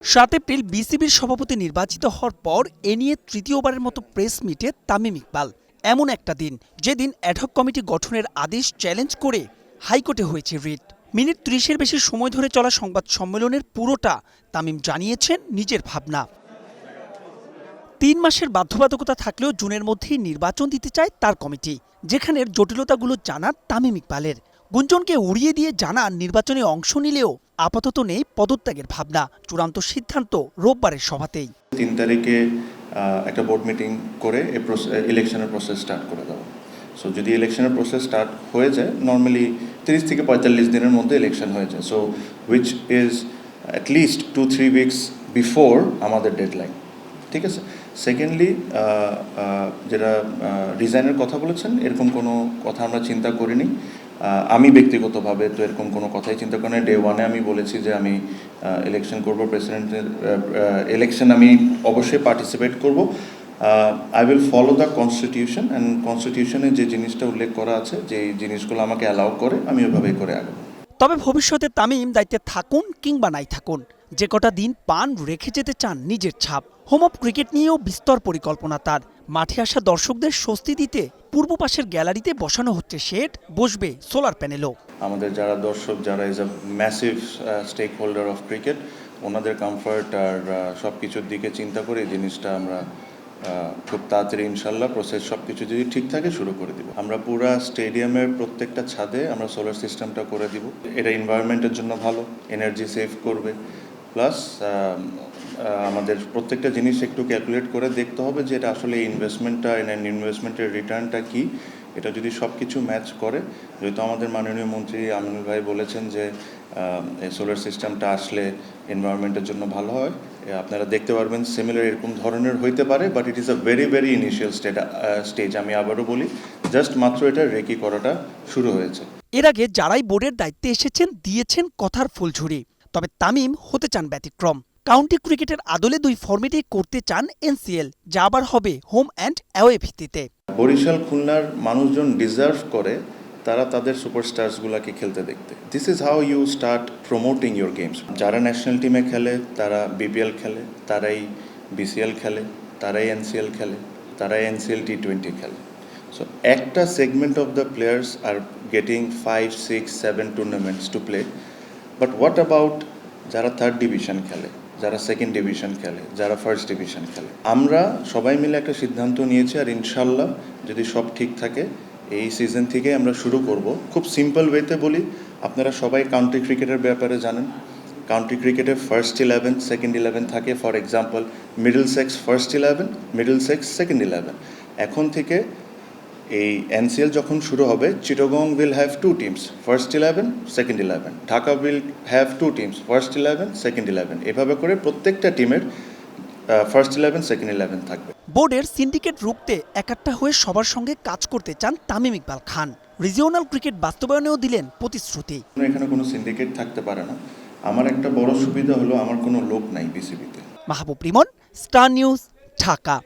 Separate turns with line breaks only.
7 April বিসিবির সভাপতি নির্বাচিত হওয়ার পর এ নিয়ে তৃতীয়বারের মতো প্রেস মিটে তামিম ইকবাল। এমন একটা দিন যেদিন অ্যাডহক কমিটি গঠনের আদেশ চ্যালেঞ্জ করে হাইকোর্টে হয়েছে রিট। মিনিট ৩০-এর বেশি সময় ধরে চলা সংবাদ সম্মেলনের পুরোটা তামিম জানিয়েছেন নিজের ভাবনা। ৩ মাসের বাধ্যবাধকতা থাকলেও জুনের মধ্যেই নির্বাচন দিতে চায় তার কমিটি, যেখানের জটিলতাগুলো জানা তামিম ইকবালের। গুঞ্জনকে উড়িয়ে দিয়ে জানান নির্বাচনে অংশ নিলেও আপাতত নেই পদত্যাগের ভাবনা। চূড়ান্ত সিদ্ধান্ত রোববারের সভাতেই।
৩ তারিখে একটা বোর্ড মিটিং করে ইলেকশনের প্রসেস স্টার্ট করে দেওয়া। সো যদি ইলেকশনের প্রসেস স্টার্ট হয়ে যায়, নর্মালি ৩০ থেকে ৪৫ দিনের মধ্যে ইলেকশন হয়ে যায়। So which is at least 2-3 weeks before আমাদের ডেডলাইন। ঠিক আছে। সেকেন্ডলি, যেটা রিজাইনের কথা বলেছেন, এরকম কোনো কথা আমরা চিন্তা করিনি। আমি ব্যক্তিগতভাবে তো এরকম কোনো কথাই চিন্তা করি না। ডে ওয়ানে আমি বলেছি যে আমি ইলেকশন করব, প্রেসিডেন্টের ইলেকশন আমি অবশ্যই পার্টিসিপেট করব। I will follow the constitution, and কনস্টিটিউশনে যে জিনিসটা উল্লেখ করা আছে, যে জিনিসগুলো আমাকে অ্যালাউ করে, আমি ওইভাবেই করে আগাবো।
তবে ভবিষ্যতে তামিম দায়িত্বে থাকুন কিংবা নাই থাকুন, যে কটা দিন পান রেখে যেতে চান নিজের ছাপ। হোম অফ ক্রিকেট নিয়েও বিস্তর পরিকল্পনা তার। মাঠে আসা দর্শকদের স্বস্তি দিতে পূর্ব পাশের গ্যালারিতে বসানো হচ্ছে শেড, বসবে সোলার প্যানেলও।
আমাদের যারা দর্শক, যারা is a massive stakeholder of cricket, ওনাদের কমফর্ট আর সব কিছুর দিকে চিন্তা করে এই জিনিসটা আমরা খুব তাড়াতাড়ি ইনশাল্লাহ প্রসেস সব কিছু যদি ঠিক থাকে শুরু করে দিব। আমরা পুরা স্টেডিয়ামের প্রত্যেকটা ছাদে আমরা সোলার সিস্টেমটা করে দিব। এটা এনভায়রনমেন্টের জন্য ভালো, এনার্জি সেভ করবে, প্লাস আমাদের প্রত্যেকটা জিনিস একটু ক্যালকুলেট করে দেখতে হবে যে এটা আসলে ইনভেস্টমেন্টটা, ইনভেস্টমেন্টের রিটার্নটা কী। এটা যদি সব কিছু ম্যাচ করে, যেহেতু আমাদের মাননীয় মন্ত্রী আমিনুল ভাই বলেছেন যে এই সোলার সিস্টেমটা আসলে এনভায়রনমেন্টের জন্য ভালো হয়, আপনারা দেখতে পারবেন সিমিলার এরকম ধরনের হইতে পারে, but it is a very very initial stage. আমি আবারও বলি, জাস্ট মাত্র এটা রেকি করাটা শুরু হয়েছে।
এর আগে যারাই বোর্ডের দায়িত্বে এসেছেন দিয়েছেন কথার ফুলঝুরি। তবে তামিম হতে চান ব্যতিক্রম। কাউন্টি ক্রিকেটের আদলে 2 ফরম্যাটেই করতে চান এনসিএল, যা আবার হবে হোম অ্যান্ড অ্যাওয়ে ভিত্তিতে।
বরিশাল খুলনার মানুষজন ডিজার্ভ করে তারা তাদের সুপারস্টার্সগুলোকে খেলতে দেখতে। This is how you start promoting your games. যারা ন্যাশনাল টিমে খেলে, তারা বিপিএল খেলে, তারাই বিসিএল খেলে, তারাই এনসিএল খেলে, তারাই এনসিএল T20 খেলে। সো একটা segment of the players are getting 5, 6, 7 tournaments to play. But what about যারা 3rd ডিভিশন খেলে, যারা 2nd ডিভিশন খেলে, যারা 1st ডিভিশন খেলে? আমরা সবাই মিলে একটা সিদ্ধান্ত নিয়েছি, আর ইনশাল্লাহ যদি সব ঠিক থাকে এই সিজন থেকে আমরা শুরু করব। খুব সিম্পল ওয়েতে বলি, আপনারা সবাই কাউন্টি ক্রিকেটের ব্যাপারে জানেন। কাউন্টি ক্রিকেটের 1st 11, 2nd 11 থাকে। For example, Middlesex 1st 11, Middlesex 2nd 11। এখন থেকে এই এনসিএল যখন শুরু হবে, Chittagong will have 2 teams, 1st 11, 2nd 11। Dhaka will have 2 teams, 1st 11, 2nd 11। এভাবে করে প্রত্যেকটা টিমের 1st 11, 2nd 11 থাকবে।
বোর্ডের সিন্ডিকেট রুখতে একাট্টা হয়ে সবার সঙ্গে কাজ করতে চান তামিম ইকবাল খান। রিজিওনাল ক্রিকেট বাস্তবায়নেও দিলেন প্রতিশ্রুতি।
এখানে কোনো সিন্ডিকেট থাকতে পারে না। আমার একটা বড় সুবিধা হলো আমার কোনো লোক নাই বিসিবিতে।
মাহবুব রিমন, স্টার নিউজ, ঢাকা।